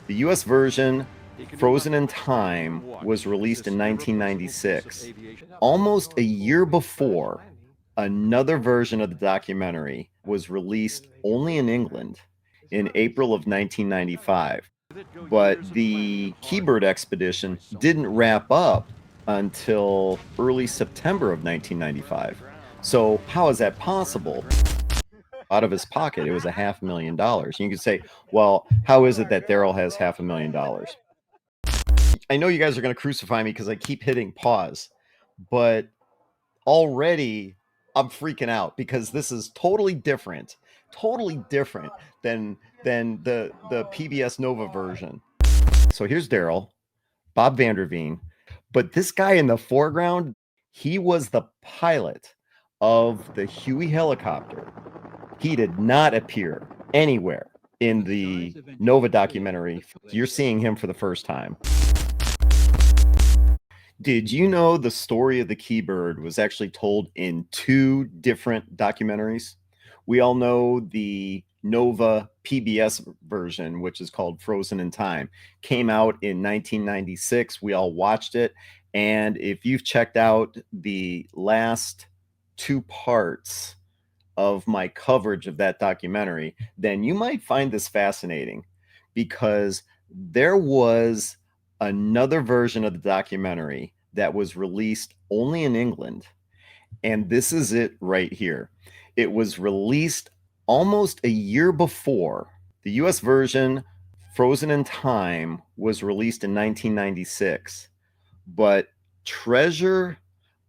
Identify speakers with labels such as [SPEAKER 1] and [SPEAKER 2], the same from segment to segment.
[SPEAKER 1] The US version, Frozen in Time, was released in 1996. Almost a year before, another version of the documentary was released only in England in April of 1995. But the Kee Bird expedition didn't wrap up until early September of 1995. So, how is that possible? Out of his pocket, it was $500,000. You can say, well, how is it that Darryl has $500,000? I know you guys are going to crucify me because I keep hitting pause, but already I'm freaking out because this is totally different than the PBS NOVA version. So here's Darryl, Bob Vanderveen, but this guy in the foreground, he was the pilot of the Huey helicopter. He did not appear anywhere in the NOVA documentary. You're seeing him for the first time. Did you know the story of the Kee Bird was actually told in 2 different documentaries? We all know the NOVA PBS version, which is called Frozen in Time, came out in 1996. We all watched it. And if you've checked out the last 2 parts of my coverage of that documentary, then you might find this fascinating because there was another version of the documentary that was released only in England. And this is it right here. It was released almost a year before. The US version, Frozen in Time, was released in 1996. But Treasure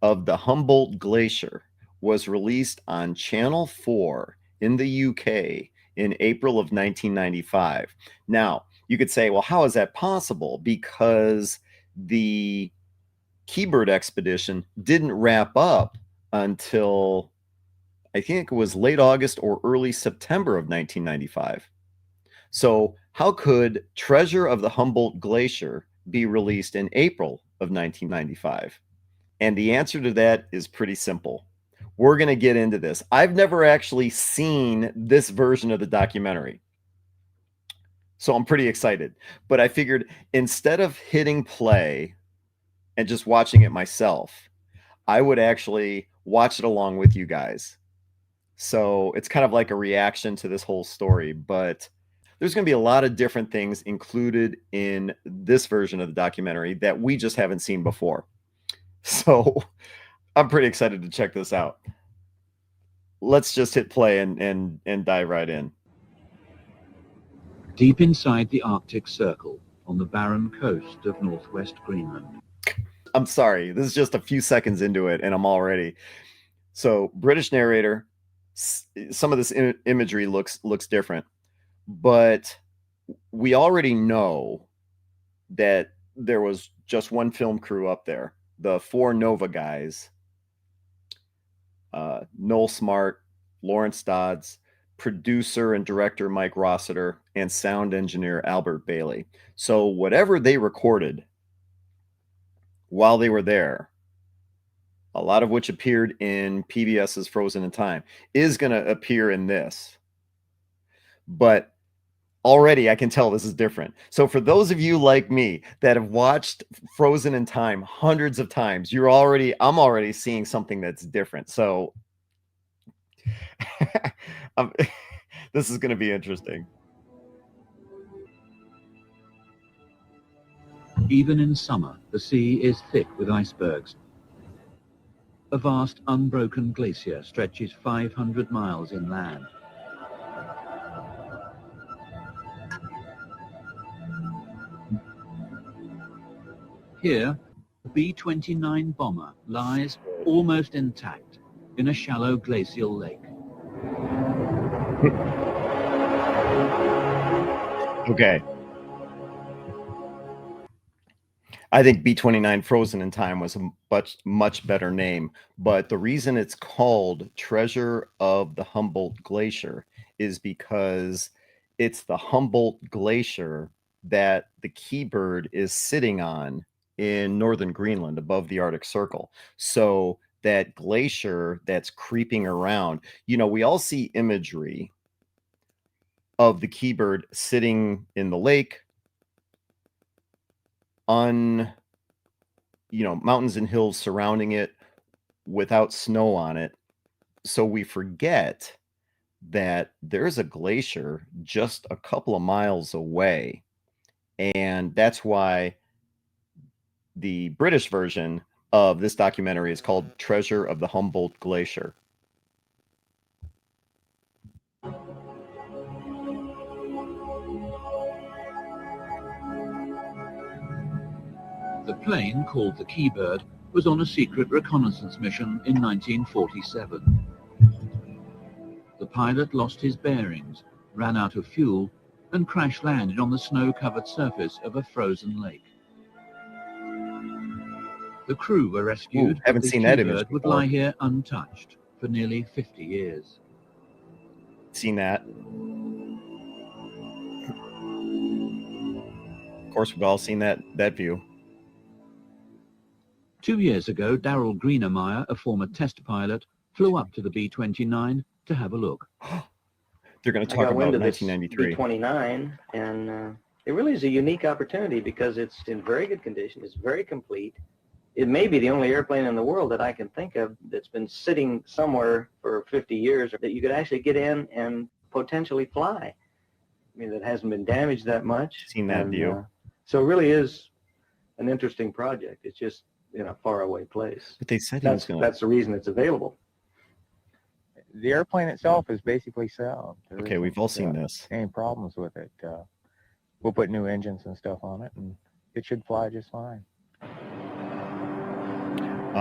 [SPEAKER 1] of the Humboldt Glacier was released on Channel 4 in the UK in April of 1995. Now, you could say, well, how is that possible? Because the Kee Bird expedition didn't wrap up until I think it was late August or early September of 1995. So, how could Treasure of the Humboldt Glacier be released in April of 1995? And the answer to that is pretty simple. We're going to get into this. I've never actually seen this version of the documentary, so I'm pretty excited. But I figured instead of hitting play and just watching it myself, I would actually watch it along with you guys. So it's kind of like a reaction to this whole story, but there's going to be a lot of different things included in this version of the documentary that we just haven't seen before. So I'm pretty excited to check this out. Let's just hit play and dive right in.
[SPEAKER 2] Deep inside the Arctic Circle, on the barren coast of northwest Greenland.
[SPEAKER 1] I'm sorry, this is just a few seconds into it and I'm already. So British narrator, some of this imagery looks different, but we already know that there was just one film crew up there. The 4 NOVA guys, Noel Smart, Lawrence Dodds, producer and director Mike Rossiter, and sound engineer Albert Bailey. So whatever they recorded while they were there, a lot of which appeared in PBS's Frozen in Time, is going to appear in this. But already I can tell this is different. So for those of you like me that have watched Frozen in Time hundreds of times, I'm already seeing something that's different. So this is going to be interesting.
[SPEAKER 2] Even in summer, the sea is thick with icebergs. A vast unbroken glacier stretches 500 miles inland. Here, the B-29 bomber lies almost intact in a shallow glacial lake.
[SPEAKER 1] Okay. I think B-29 Frozen in Time was a much better name, but the reason it's called Treasure of the Humboldt Glacier is because it's the Humboldt Glacier that the Kee Bird is sitting on in northern Greenland above the Arctic Circle. So that glacier that's creeping around, we all see imagery of the Kee Bird sitting in the lake mountains and hills surrounding it without snow on it. So we forget that there's a glacier just a couple of miles away. And that's why the British version of this documentary is called Treasure of the Humboldt Glacier.
[SPEAKER 2] The plane, called the Kee Bird, was on a secret reconnaissance mission in 1947. The pilot lost his bearings, ran out of fuel, and crash-landed on the snow-covered surface of a frozen lake. The crew were rescued,
[SPEAKER 1] haven't
[SPEAKER 2] but the
[SPEAKER 1] seen
[SPEAKER 2] Kee
[SPEAKER 1] that image
[SPEAKER 2] Bird would
[SPEAKER 1] before.
[SPEAKER 2] lie here untouched for nearly 50 years.
[SPEAKER 1] Seen that. Of course, we've all seen that view.
[SPEAKER 2] 2 years ago, Darryl Greenamyer, a former test pilot, flew up to the B-29 to have a look.
[SPEAKER 1] They're going to talk about 1993.
[SPEAKER 3] B-29, and it really is a unique opportunity because it's in very good condition. It's very complete. It may be the only airplane in the world that I can think of that's been sitting somewhere for 50 years that you could actually get in and potentially fly. I mean, it hasn't been damaged that much.
[SPEAKER 1] Seen that view.
[SPEAKER 3] So it really is an interesting project. It's just in a faraway place.
[SPEAKER 1] But they said
[SPEAKER 3] that's the reason it's available.
[SPEAKER 4] The airplane itself is basically sound.
[SPEAKER 1] Okay, we've all seen this.
[SPEAKER 4] Any problems with it? We'll put new engines and stuff on it, and it should fly just fine.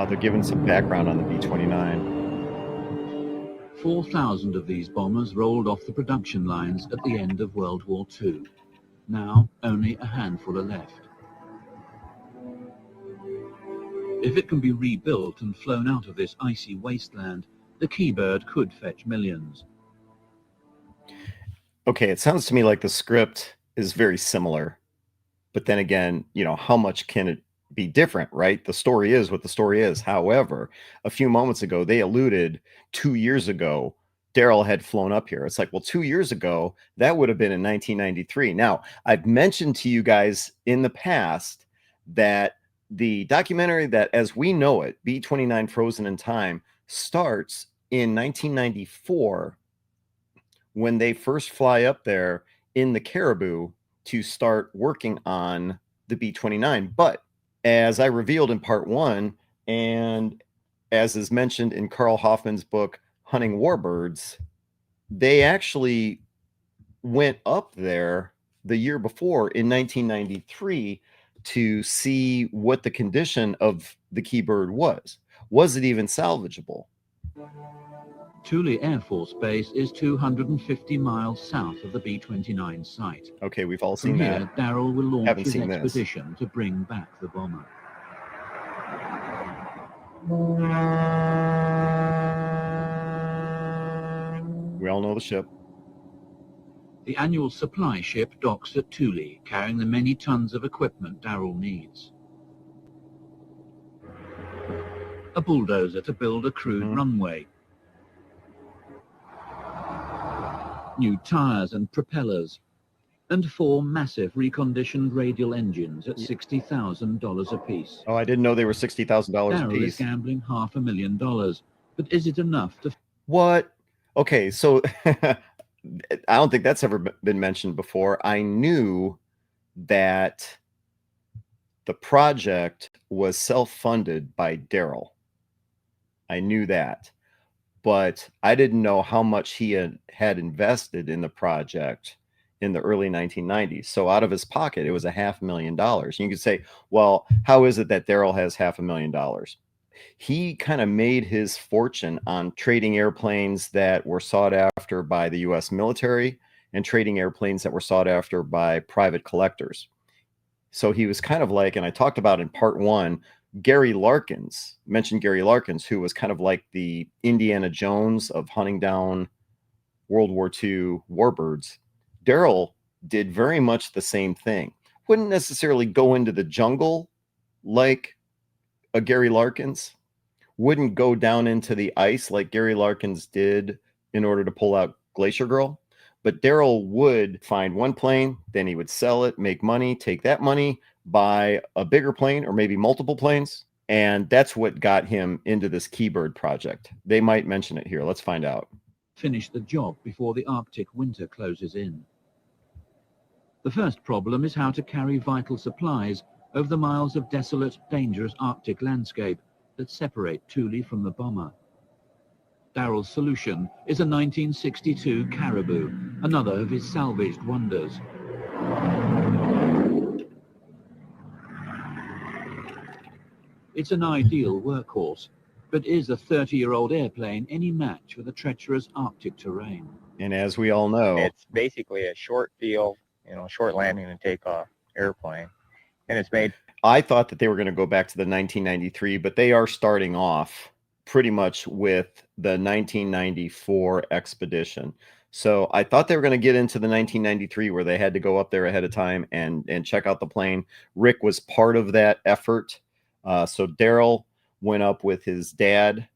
[SPEAKER 1] They're giving some background on the B-29.
[SPEAKER 2] 4,000 of these bombers rolled off the production lines at the end of World War II. Now, only a handful are left. If it can be rebuilt and flown out of this icy wasteland, the Kee Bird could fetch millions.
[SPEAKER 1] Okay, it sounds to me like the script is very similar. But then again, how much can it be different, right? The story is what the story is. However, a few moments ago, they alluded 2 years ago, Darryl had flown up here. It's like, well, 2 years ago, that would have been in 1993. Now, I've mentioned to you guys in the past that the documentary that, as we know it, B-29 Frozen in Time, starts in 1994 when they first fly up there in the Caribou to start working on the B-29. But as I revealed in part 1, and as is mentioned in Carl Hoffman's book, Hunting Warbirds, they actually went up there the year before in 1993 to see what the condition of the Kee Bird was. Was it even salvageable?
[SPEAKER 2] Thule Air Force Base is 250 miles south of the B-29 site.
[SPEAKER 1] Okay, we've all
[SPEAKER 2] From
[SPEAKER 1] seen
[SPEAKER 2] here,
[SPEAKER 1] that.
[SPEAKER 2] Darryl will launch
[SPEAKER 1] Haven't
[SPEAKER 2] his
[SPEAKER 1] seen this.
[SPEAKER 2] expedition to bring back the bomber.
[SPEAKER 1] We all know the ship.
[SPEAKER 2] The annual supply ship docks at Thule, carrying the many tons of equipment Darryl needs. A bulldozer to build a crude runway. New tires and propellers. And 4 massive reconditioned radial engines at $60,000 apiece.
[SPEAKER 1] Oh, I didn't know they were $60,000 a
[SPEAKER 2] Darryl is
[SPEAKER 1] piece.
[SPEAKER 2] gambling $500,000, but is it enough to...
[SPEAKER 1] What? Okay, so I don't think that's ever been mentioned before. I knew that the project was self-funded by Darryl. I knew that, but I didn't know how much he had invested in the project in the early 1990s. So out of his pocket, it was $500,000. You could say, well, how is it that Darryl has $500,000? He kind of made his fortune on trading airplanes that were sought after by the U.S. military and trading airplanes that were sought after by private collectors. So he was kind of like, and I talked about in part 1, Gary Larkins, mentioned Gary Larkins, who was kind of like the Indiana Jones of hunting down World War II warbirds. Darryl did very much the same thing. Wouldn't necessarily go into the jungle like a Gary Larkins, wouldn't go down into the ice like Gary Larkins did in order to pull out Glacier Girl. But Darryl would find one plane, then he would sell it, make money, take that money, buy a bigger plane or maybe multiple planes. And that's what got him into this Kee Bird project. They might mention it here. Let's find out.
[SPEAKER 2] Finish the job before the Arctic winter closes in. The first problem is how to carry vital supplies over the miles of desolate, dangerous Arctic landscape that separate Thule from the bomber. Darryl's solution is a 1962 Caribou, another of his salvaged wonders. It's an ideal workhorse, but is a 30-year-old airplane any match for the treacherous Arctic terrain?
[SPEAKER 1] And as we all know,
[SPEAKER 4] It's basically a short field, short landing and takeoff airplane. And it's made.
[SPEAKER 1] I thought that they were going to go back to the 1993, but they are starting off pretty much with the 1994 expedition. So I thought they were going to get into the 1993 where they had to go up there ahead of time and check out the plane. Rick was part of that effort. So Darryl went up with his dad,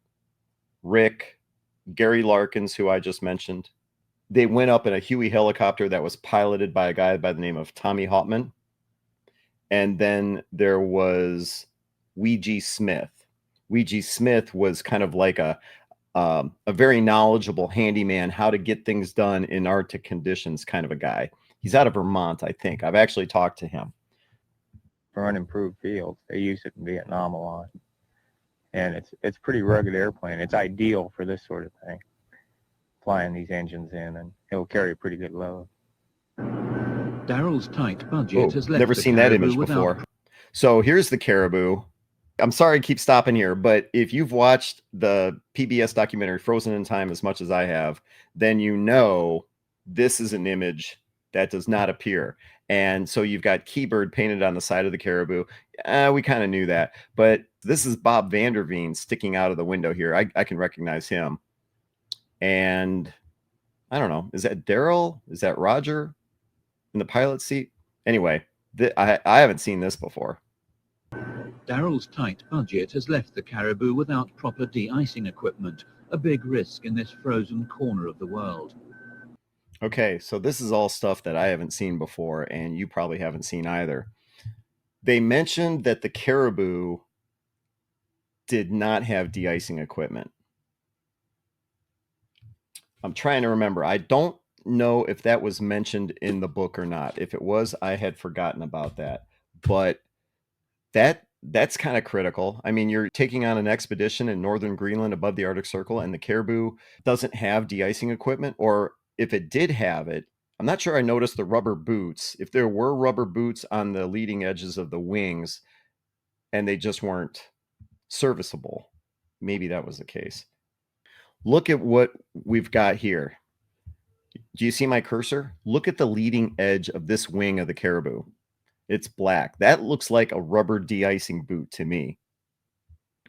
[SPEAKER 1] Rick, Gary Larkins, who I just mentioned. They went up in a Huey helicopter that was piloted by a guy by the name of Tommy Hauptman. And then there was Huey Smith. Huey Smith was kind of like a very knowledgeable handyman, how to get things done in Arctic conditions kind of a guy. He's out of Vermont, I think. I've actually talked to him.
[SPEAKER 4] For unimproved fields. They used it in Vietnam a lot. And it's pretty rugged airplane. It's ideal for this sort of thing. Flying these engines in, and it'll carry a pretty good load.
[SPEAKER 2] Darryl's tight budget has left
[SPEAKER 1] never
[SPEAKER 2] the
[SPEAKER 1] seen that
[SPEAKER 2] Caribou
[SPEAKER 1] image
[SPEAKER 2] without...
[SPEAKER 1] before. So here's the Caribou. I'm sorry I keep stopping here, but if you've watched the PBS documentary Frozen in Time as much as I have, then you know this is an image that does not appear. And so you've got Kee Bird painted on the side of the Caribou. We kind of knew that, but this is Bob Vanderveen sticking out of the window here. I can recognize him. And I don't know, is that Darryl? Is that Roger in the pilot seat? Anyway, I haven't seen this before.
[SPEAKER 2] Darryl's tight budget has left the Caribou without proper de-icing equipment, a big risk in this frozen corner of the world.
[SPEAKER 1] Okay, so this is all stuff that I haven't seen before, and you probably haven't seen either. They mentioned that the Caribou did not have de-icing equipment. I'm trying to remember. I don't know if that was mentioned in the book or not. If it was, I had forgotten about that. But that's kind of critical. I mean, you're taking on an expedition in northern Greenland above the Arctic Circle, and the Caribou doesn't have de-icing equipment, or if it did have it, I'm not sure I noticed the rubber boots. If there were rubber boots on the leading edges of the wings and they just weren't serviceable, maybe that was the case. Look at what we've got here. Do you see my cursor? Look at the leading edge of this wing of the Caribou. It's black. That looks like a rubber de-icing boot to me.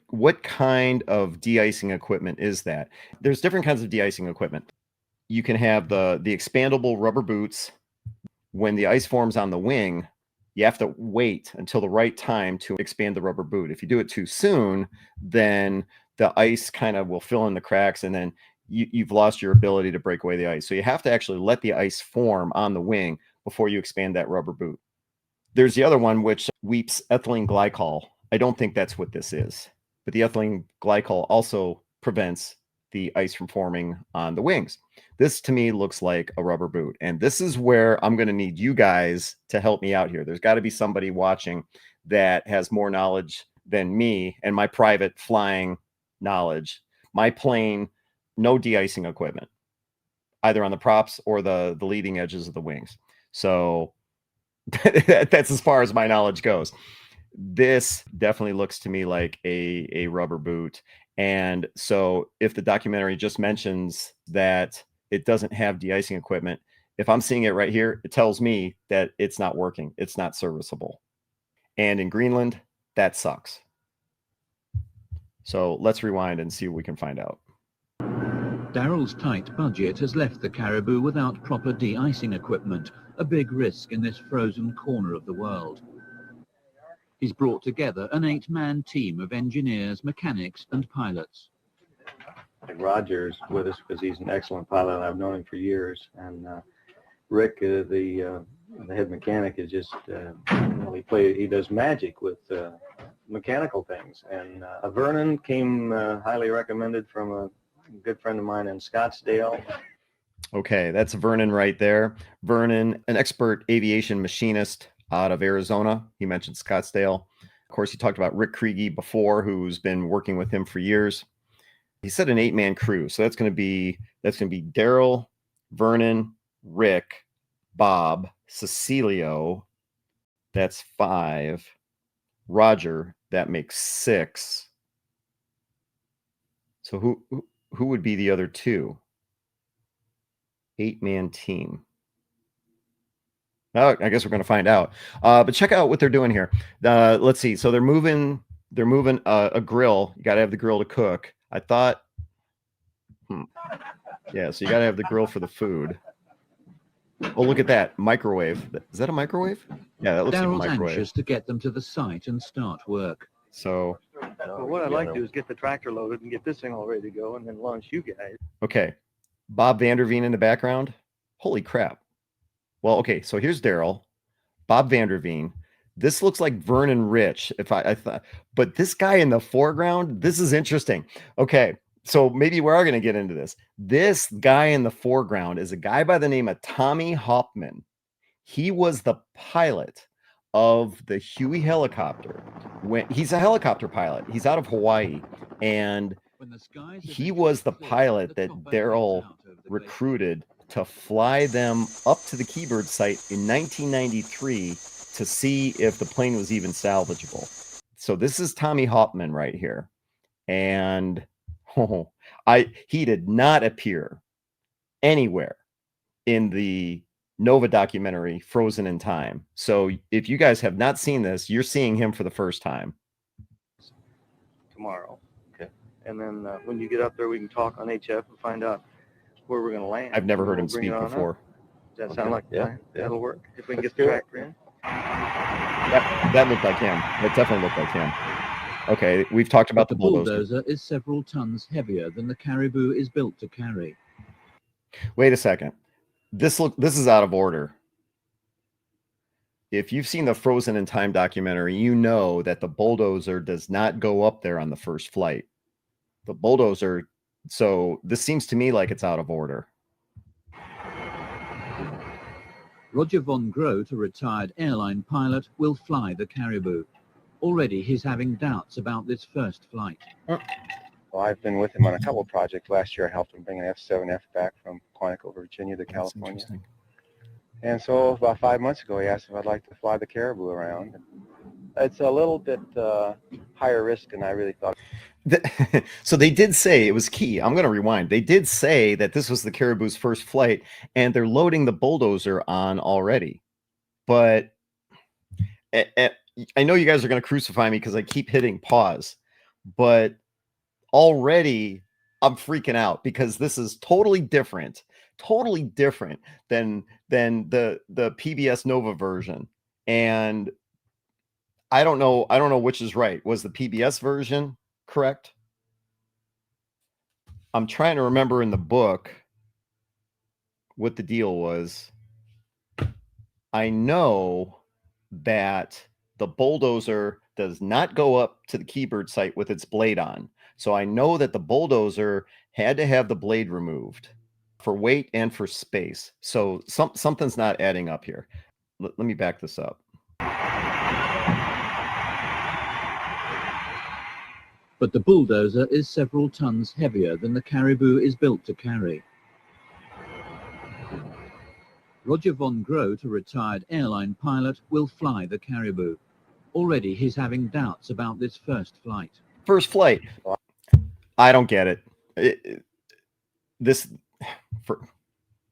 [SPEAKER 1] What kind of de-icing equipment is that? There's different kinds of de-icing equipment. You can have the expandable rubber boots. When the ice forms on the wing, you have to wait until the right time to expand the rubber boot. If you do it too soon, then the ice kind of will fill in the cracks, and then you've lost your ability to break away the ice. So you have to actually let the ice form on the wing before you expand that rubber boot. There's the other one, which weeps ethylene glycol. I don't think that's what this is, but the ethylene glycol also prevents the ice from forming on the wings. This to me looks like a rubber boot. And this is where I'm going to need you guys to help me out here. There's got to be somebody watching that has more knowledge than me and my private flying knowledge. My plane, no de-icing equipment, either on the props or the leading edges of the wings. So that's as far as my knowledge goes. This definitely looks to me like a rubber boot. And so if the documentary just mentions that it doesn't have de-icing equipment, if I'm seeing it right here, it tells me that it's not working. It's not serviceable. And in Greenland, that sucks. So let's rewind and see what we can find out.
[SPEAKER 2] Darryl's tight budget has left the Caribou without proper de-icing equipment, a big risk in this frozen corner of the world. He's brought together an 8-man team of engineers, mechanics and pilots.
[SPEAKER 3] Roger's with us because he's an excellent pilot. I've known him for years. And Rick, the the head mechanic is just, he does magic with mechanical things. And Vernon came highly recommended from a good friend of mine in Scottsdale.
[SPEAKER 1] Okay, that's Vernon right there. Vernon, an expert aviation machinist out of Arizona. He mentioned Scottsdale. Of course, he talked about Rick Kriege before, who's been working with him for years. He said an 8-man crew. So that's going to be Darryl, Vernon, Rick, Bob, Cecilio. That's 5. Roger, that makes 6. So who would be the other 2? 8-man team. Oh, I guess we're going to find out. But check out what they're doing here. Let's see. So they're moving a grill. You got to have the grill to cook. I thought, yeah, so you got to have the grill for the food. Oh, look at that microwave. Is that a microwave? Yeah, that looks like a
[SPEAKER 2] Darryl's
[SPEAKER 1] microwave.
[SPEAKER 2] anxious to get them to the site and start work.
[SPEAKER 1] So,
[SPEAKER 3] Well, what I'd like to do is get the tractor loaded and get this thing all ready to go and then launch you guys.
[SPEAKER 1] okay. Bob Vanderveen in the background. Holy crap. Well, okay, so here's Darryl, Bob Vanderveen. This looks like Vernon Rich, if I thought, but this guy in the foreground, this is interesting. Okay, so maybe we are going to get into this. This guy in the foreground is a guy by the name of Tommy Hoffman. He was the pilot of the Huey helicopter. He's a helicopter pilot. He's out of Hawaii, and he was the pilot that Darryl recruited to fly them up to the Kee Bird site in 1993 to see if the plane was even salvageable. So this is Tommy Hauptman right here. And he did not appear anywhere in the NOVA documentary, Frozen in Time. So if you guys have not seen this, you're seeing him for the first time.
[SPEAKER 3] Tomorrow. Okay. And then when you get up there, we can talk on HF and find out where we're going to land.
[SPEAKER 1] I've never heard him
[SPEAKER 3] We'll bring
[SPEAKER 1] speak
[SPEAKER 3] it on
[SPEAKER 1] before.
[SPEAKER 3] up. Does that sound like a plan?
[SPEAKER 4] Yeah.
[SPEAKER 3] That'll work. If we can
[SPEAKER 4] Let's
[SPEAKER 3] get the
[SPEAKER 4] do it.
[SPEAKER 3] tractor in.
[SPEAKER 1] That looked like him. That definitely looked like him. Okay, we've talked about
[SPEAKER 2] But
[SPEAKER 1] the
[SPEAKER 2] the
[SPEAKER 1] bulldozer.
[SPEAKER 2] bulldozer is several tons heavier than the Caribou is built to carry.
[SPEAKER 1] Wait a second. This is out of order. If you've seen the Frozen in Time documentary, you know that the bulldozer does not go up there on the first flight. The bulldozer, so this seems to me like it's out of order.
[SPEAKER 2] Roger von Groot, a retired airline pilot, will fly the Caribou. Already he's having doubts about this first flight.
[SPEAKER 4] Well, I've been with him on a couple projects. Last year I helped him bring an F-7F back from Quantico, Virginia to California. And so about 5 months ago, he asked if I'd like to fly the Caribou around. It's a little bit higher risk than I really thought.
[SPEAKER 1] So they did say, it was key. I'm going to rewind. They did say that this was the Caribou's first flight, and they're loading the bulldozer on already. But I know you guys are going to crucify me because I keep hitting pause. But already I'm freaking out because this is totally different than the PBS NOVA version. And I don't know which is right. Was the PBS version correct? I'm trying to remember in the book what the deal was. I know that the bulldozer does not go up to the Kee Bird site with its blade on. So I know that the bulldozer had to have the blade removed for weight and for space. So something's not adding up here. Let me back this up.
[SPEAKER 2] But the bulldozer is several tons heavier than the Caribou is built to carry. Roger von Groot, a retired airline pilot, will fly the Caribou. Already he's having doubts about this first flight.
[SPEAKER 1] First flight. I don't get it. This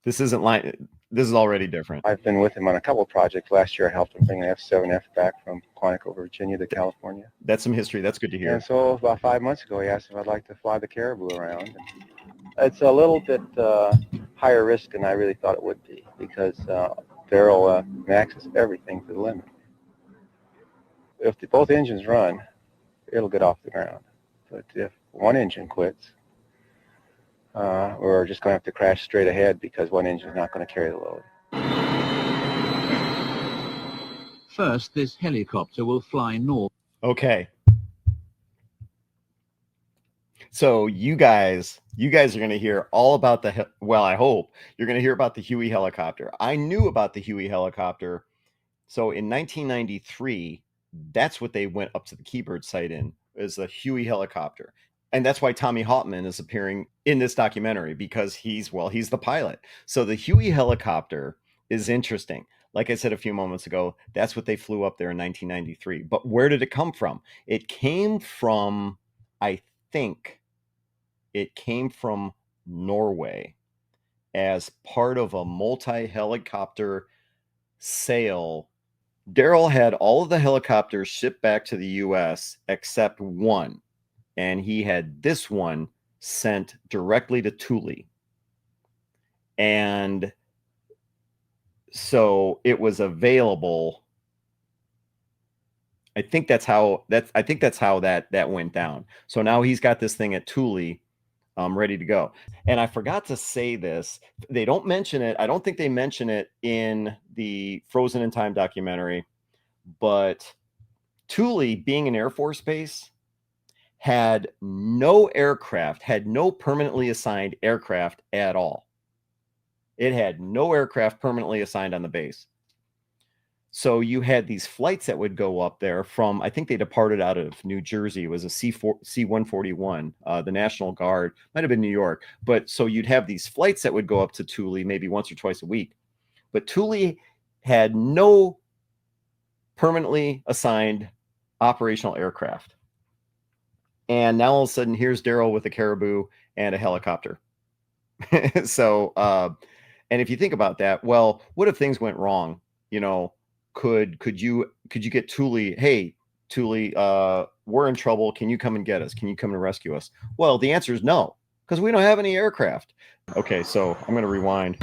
[SPEAKER 1] isn't like, this is already different.
[SPEAKER 4] I've been with him on a couple projects. Last year I helped him bring an F-7F back from Quantico, Virginia to California.
[SPEAKER 1] That's some history. That's good to hear.
[SPEAKER 4] And so about 5 months ago, he asked if I'd like to fly the Caribou around. It's a little bit higher risk than I really thought it would be because Darryl maxes everything to the limit. If both engines run, it'll get off the ground. But if one engine quits, we're just going to have to crash straight ahead because one engine is not going to carry the load.
[SPEAKER 2] First, this helicopter will fly north.
[SPEAKER 1] Okay. So you guys are going to hear all about well, I hope you're going to hear about the Huey helicopter. I knew about the Huey helicopter. So in 1993, that's what they went up to the Kee Bird site in, is the Huey helicopter. And that's why Tommy Hauptman is appearing in this documentary, because he's the pilot. So the Huey helicopter is interesting. Like I said a few moments ago, that's what they flew up there in 1993. But where did it come from? It came from, I think, Norway as part of a multi-helicopter sale. Darryl had all of the helicopters shipped back to the U.S. except one, and he had this one sent directly to Thule. And so it was available. I think that's how that went down. So now he's got this thing at Thule, ready to go. And I forgot to say this. They don't mention it. I don't think they mention it in the Frozen in Time documentary, but Thule, being an Air Force base, had no permanently assigned aircraft at all. It had no aircraft permanently assigned on the base. So you had these flights that would go up there from, I think they departed out of New Jersey. It was a C-141, the National Guard, might have been New York. But so you'd have these flights that would go up to Thule maybe once or twice a week. But Thule had no permanently assigned operational aircraft. And now all of a sudden, here's Darryl with a Caribou and a helicopter. So, and if you think about that, well, what if things went wrong? You know, could you get Thule? Hey, Thule, we're in trouble. Can you come and get us? Can you come and rescue us? Well, the answer is no, because we don't have any aircraft. Okay, so I'm going to rewind.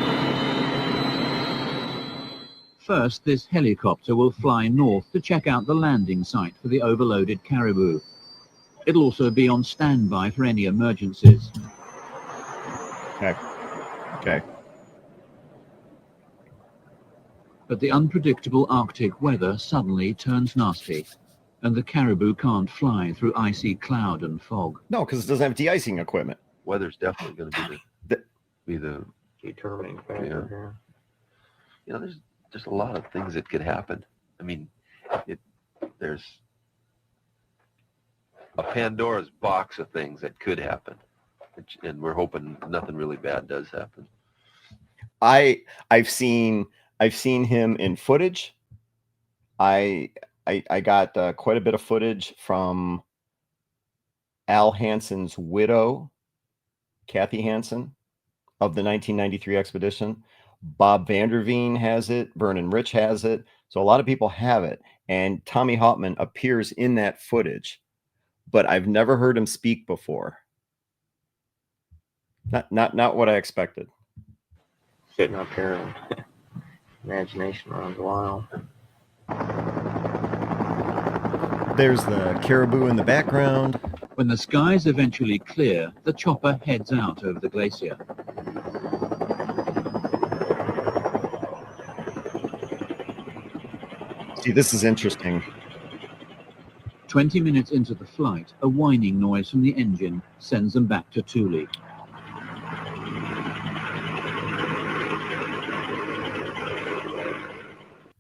[SPEAKER 2] First, this helicopter will fly north to check out the landing site for the overloaded Caribou. It'll also be on standby for any emergencies.
[SPEAKER 1] Okay.
[SPEAKER 2] But the unpredictable Arctic weather suddenly turns nasty, and the Caribou can't fly through icy cloud and fog.
[SPEAKER 1] No, because it doesn't have de-icing equipment.
[SPEAKER 5] Weather's definitely going to be the
[SPEAKER 3] Determining factor here.
[SPEAKER 5] you know, there's a lot of things that could happen. I mean, there's a Pandora's box of things that could happen, and we're hoping nothing really bad does happen.
[SPEAKER 1] I've seen him in footage. I got quite a bit of footage from Al Hansen's widow, Kathy Hansen, of the 1993 expedition. Bob Vanderveen has it. Vernon Rich has it. So a lot of people have it. And Tommy Hauptman appears in that footage, but I've never heard him speak before. Not what I expected.
[SPEAKER 3] Sitting up here and imagination runs wild.
[SPEAKER 1] There's the Caribou in the background.
[SPEAKER 2] When the skies eventually clear, the chopper heads out over the glacier.
[SPEAKER 1] See, this is interesting.
[SPEAKER 2] 20 minutes into the flight, a whining noise from the engine sends them back to Thule.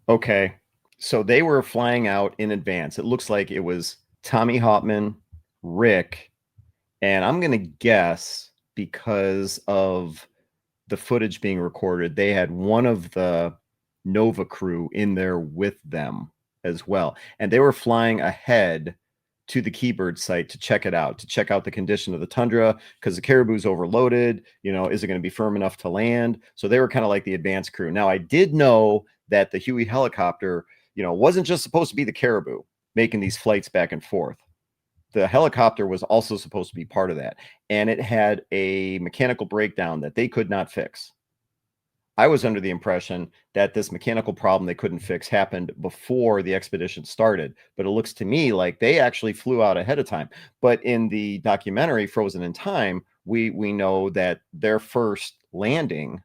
[SPEAKER 1] Okay, so they were flying out in advance. It looks like it was Tommy Hauptman, Rick, and I'm going to guess, because of the footage being recorded, they had one of the NOVA crew in there with them as well. And they were flying ahead to the Kee Bird site to check it out, to check out the condition of the tundra, because the Caribou's overloaded. You know, is it going to be firm enough to land? So they were kind of like the advanced crew. Now, I did know that the Huey helicopter, you know, wasn't just supposed to be the Caribou making these flights back and forth. The helicopter was also supposed to be part of that. And it had a mechanical breakdown that they could not fix. I was under the impression that this mechanical problem they couldn't fix happened before the expedition started, but it looks to me like they actually flew out ahead of time. But in the documentary Frozen in Time, we know that their first landing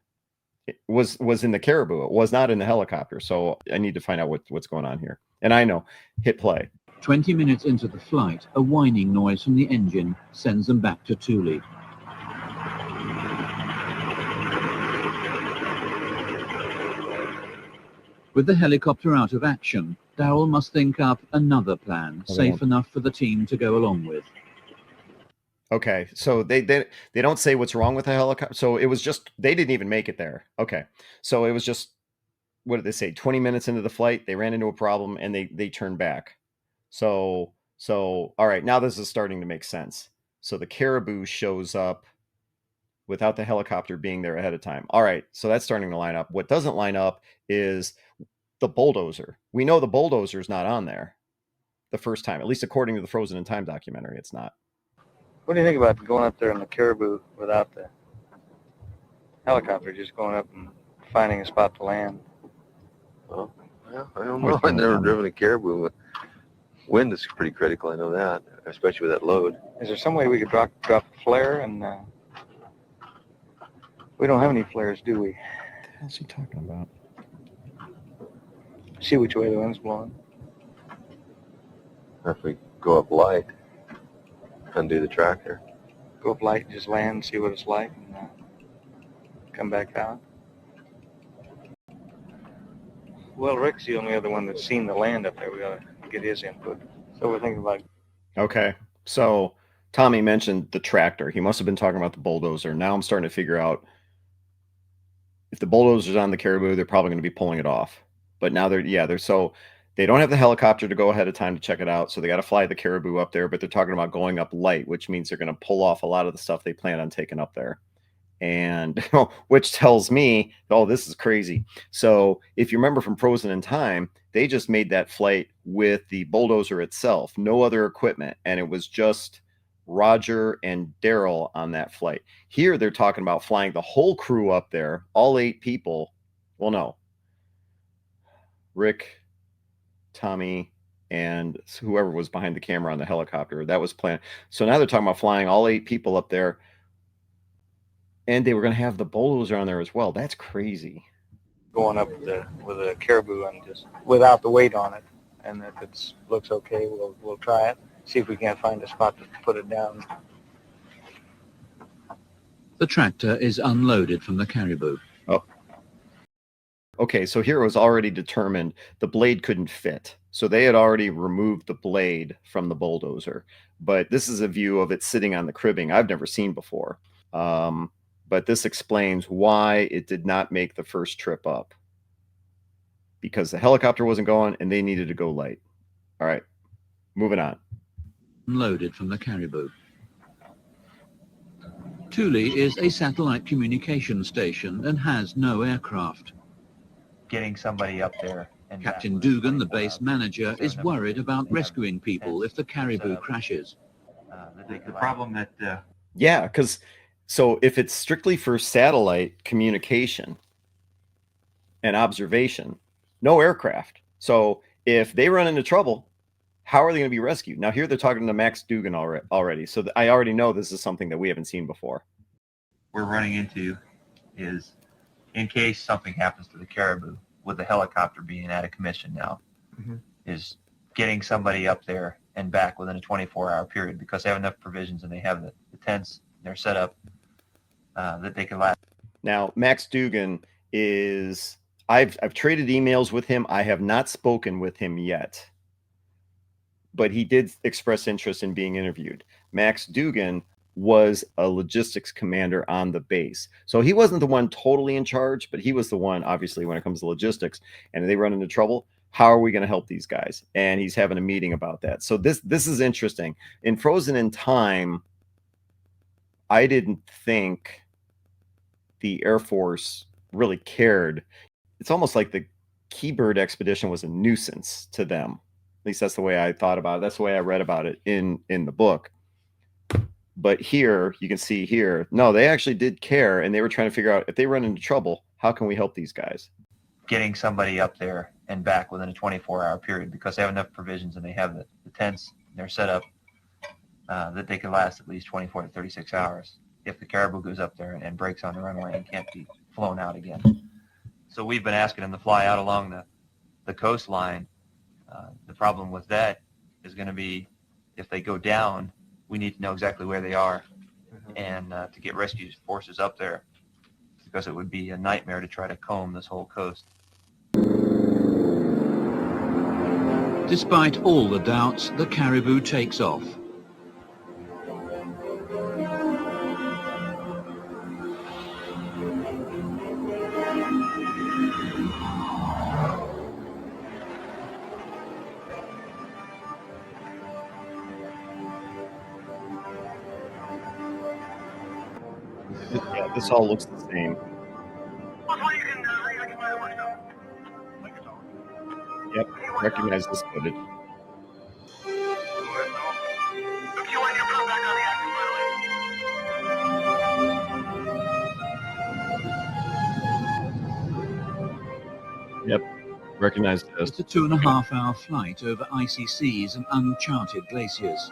[SPEAKER 1] It was in the Caribou. It was not in the helicopter. So I need to find out what's going on here. And I know, hit play.
[SPEAKER 2] 20 minutes into the flight, a whining noise from the engine sends them back to Thule. With the helicopter out of action, Darryl must think up another plan, safe enough for the team to go along with.
[SPEAKER 1] Okay, so they don't say what's wrong with the helicopter. So it was just, they didn't even make it there. Okay, so it was just, what did they say? 20 minutes into the flight, they ran into a problem and they turned back. So all right, now this is starting to make sense. So the Caribou shows up without the helicopter being there ahead of time. All right, so that's starting to line up. What doesn't line up is the bulldozer. We know the bulldozer is not on there the first time, at least according to the Frozen in Time documentary, it's not.
[SPEAKER 3] What do you think about going up there in the Caribou without the helicopter, just going up and finding a spot to land?
[SPEAKER 5] Well, I don't know. I've never driven a Caribou. Wind is pretty critical, I know that, especially with that load.
[SPEAKER 3] Is there some way we could drop a flare? And we don't have any flares, do we?
[SPEAKER 1] What the hell is he talking about?
[SPEAKER 3] See which way the wind's blowing.
[SPEAKER 5] If we go up light, undo the tractor.
[SPEAKER 3] Go up light and just land, see what it's like, and come back out. Well, Rick's the only other one that's seen the land up there. We gotta get his input. So we're thinking about.
[SPEAKER 1] Okay, so Tommy mentioned the tractor. He must have been talking about the bulldozer. Now I'm starting to figure out if the bulldozer's on the Caribou, they're probably going to be pulling it off. But now they don't have the helicopter to go ahead of time to check it out, so they got to fly the Caribou up there, but they're talking about going up light, which means they're going to pull off a lot of the stuff they plan on taking up there. And which tells me, oh, this is crazy. So if you remember from Frozen in Time, they just made that flight with the bulldozer itself, no other equipment, and it was just Roger and Darryl on that flight. Here they're talking about flying the whole crew up there, all 8 people. Well, no. Rick, Tommy, and whoever was behind the camera on the helicopter. That was planned. So now they're talking about flying all 8 people up there, and they were going to have the bulldozer on there as well. That's crazy.
[SPEAKER 3] Going up with a Caribou and just without the weight on it, and if it looks okay, we'll try it. See if we can't find a spot to put it down.
[SPEAKER 2] The tractor is unloaded from the Caribou.
[SPEAKER 1] Oh. Okay, so here it was already determined the blade couldn't fit. So they had already removed the blade from the bulldozer. But this is a view of it sitting on the cribbing I've never seen before. But this explains why it did not make the first trip up. Because the helicopter wasn't going and they needed to go light. All right, moving on.
[SPEAKER 2] Unloaded from the Caribou. Thule is a satellite communication station and has no aircraft.
[SPEAKER 4] Getting somebody up there. And
[SPEAKER 2] Captain Dugan, the base manager, is worried about rescuing people if the Caribou crashes.
[SPEAKER 4] The problem that...
[SPEAKER 1] Yeah, because so if it's strictly for satellite communication and observation, no aircraft. So if they run into trouble, how are they going to be rescued? Now here they're talking to Max Dugan already. So I already know this is something that we haven't seen before.
[SPEAKER 4] We're running into is in case something happens to the Caribou, with the helicopter being out of commission now, is getting somebody up there and back within a 24-hour period, because they have enough provisions and they have the tents, they're set up that they can last.
[SPEAKER 1] Now, Max Dugan is, I've traded emails with him. I have not spoken with him yet, but he did express interest in being interviewed. Max Dugan was a logistics commander on the base. So he wasn't the one totally in charge, but he was the one, obviously, when it comes to logistics. And if they run into trouble, how are we going to help these guys? And he's having a meeting about that. So this is interesting. In Frozen in Time, I didn't think the Air Force really cared. It's almost like the Kee Bird expedition was a nuisance to them. At least that's the way I thought about it. That's the way I read about it in the book. But here, you can see here, no, they actually did care, and they were trying to figure out if they run into trouble, how can we help these guys?
[SPEAKER 4] Getting somebody up there and back within a 24-hour period, because they have enough provisions and they have the tents, they're set up that they can last at least 24 to 36 hours. If the Caribou goes up there and breaks on the runway and can't be
[SPEAKER 6] flown out again. So we've been asking them to fly out along the coastline. The problem with that is going to be if they go down, we need to know exactly where they are and to get rescue forces up there, because it would be a nightmare to try to comb this whole coast.
[SPEAKER 2] Despite all the doubts, the Caribou takes off.
[SPEAKER 1] Yeah, this all looks the same. Yep, recognize this footage. Yep, recognize this.
[SPEAKER 2] It's a 2.5-hour flight over icy seas and uncharted glaciers.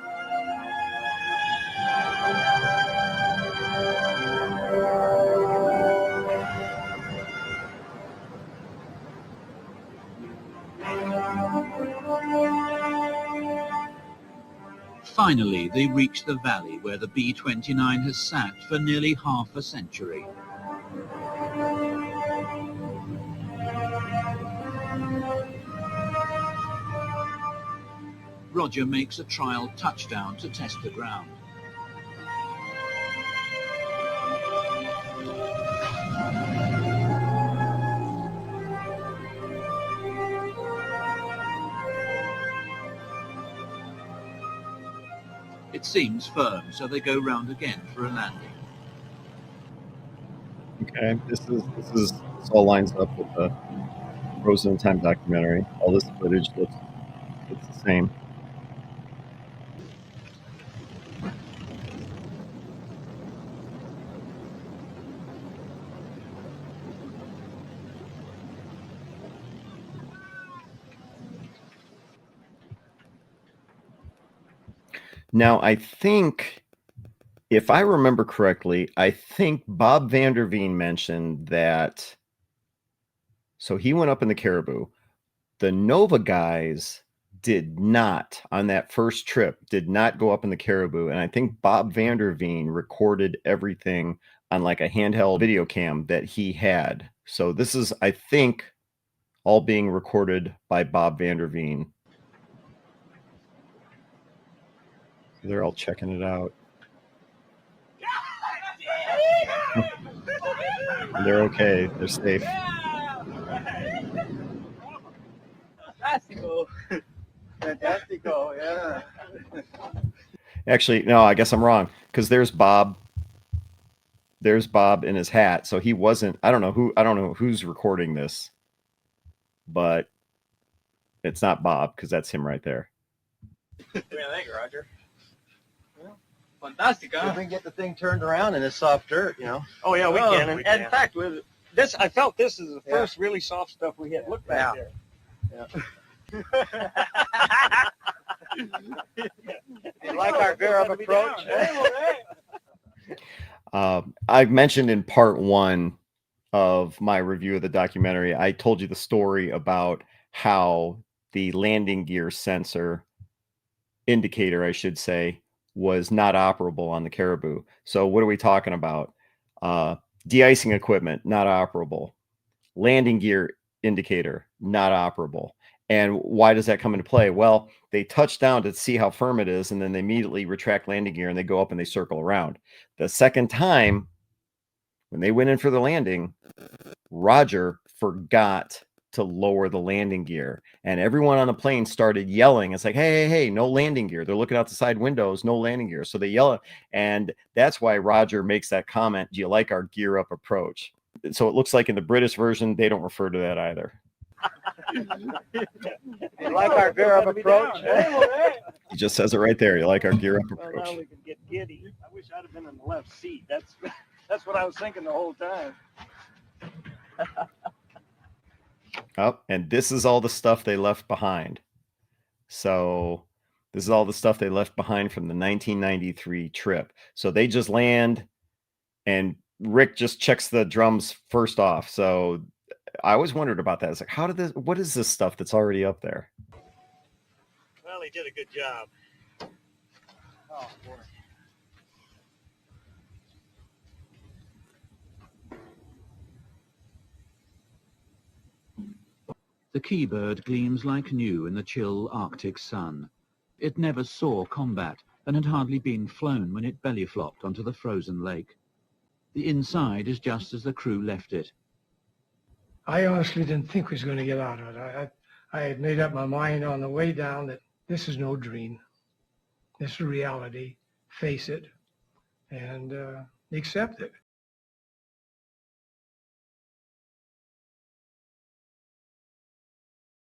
[SPEAKER 2] Finally, they reach the valley where the B-29 has sat for nearly half a century. Roger makes a trial touchdown to test the ground. It seems firm, so they go round again for a landing.
[SPEAKER 1] Okay, this all lines up with the Frozen in Time documentary. All this footage looks the same. Now, I think, if I remember correctly, I think Bob Vanderveen mentioned that. So he went up in the Caribou. The Nova guys did not, on that first trip, did not go up in the Caribou. And I think Bob Vanderveen recorded everything on like a handheld video cam that he had. So this is, I think, all being recorded by Bob Vanderveen. They're all checking it out. They're okay. They're safe.
[SPEAKER 7] Fantastico. Fantastico, yeah.
[SPEAKER 1] Actually, no, I guess I'm wrong, because there's Bob. There's Bob in his hat. So he wasn't, I don't know who's recording this, but it's not Bob, because that's him right there.
[SPEAKER 7] What do you think, Roger? Well, fantastic, huh? If we can get the thing turned around in this soft dirt, you know. Oh yeah, we can. And in fact, with this, I felt this is the first really soft stuff we hit. Look back there. Yeah. You like our gear up approach?
[SPEAKER 1] I mentioned in part 1 of my review of the documentary, I told you the story about how the landing gear sensor indicator, I should say, was not operable on the Caribou. So what are we talking about? De-icing equipment, not operable. Landing gear indicator, not operable. And why does that come into play? Well, they touch down to see how firm it is, and then they immediately retract landing gear and they go up and they circle around. The second time, when they went in for the landing, Roger forgot to lower the landing gear, and everyone on the plane started yelling. It's like, hey, no landing gear. They're looking out the side windows, no landing gear. So they yell, and that's why Roger makes that comment, do you like our gear up approach? So it looks like in the British version, they don't refer to that either.
[SPEAKER 7] You like our gear up approach?
[SPEAKER 1] He just says it right there. You like our gear up approach.
[SPEAKER 7] Well, now we can get giddy. I wish I'd have been in the left seat. That's what I was thinking the whole time.
[SPEAKER 1] Oh, and this is all the stuff they left behind. So this is all the stuff they left behind from the 1993 trip. So they just land, and Rick just checks the drums first off. So I always wondered about that. It's like, what is this stuff that's already up there?
[SPEAKER 7] Well, he did a good job. Oh, boy.
[SPEAKER 2] The Kee Bird gleams like new in the chill Arctic sun. It never saw combat and had hardly been flown when it belly flopped onto the frozen lake. The inside is just as the crew left it.
[SPEAKER 8] I honestly didn't think we was going to get out of it. I had made up my mind on the way down that this is no dream. This is reality. Face it and accept it.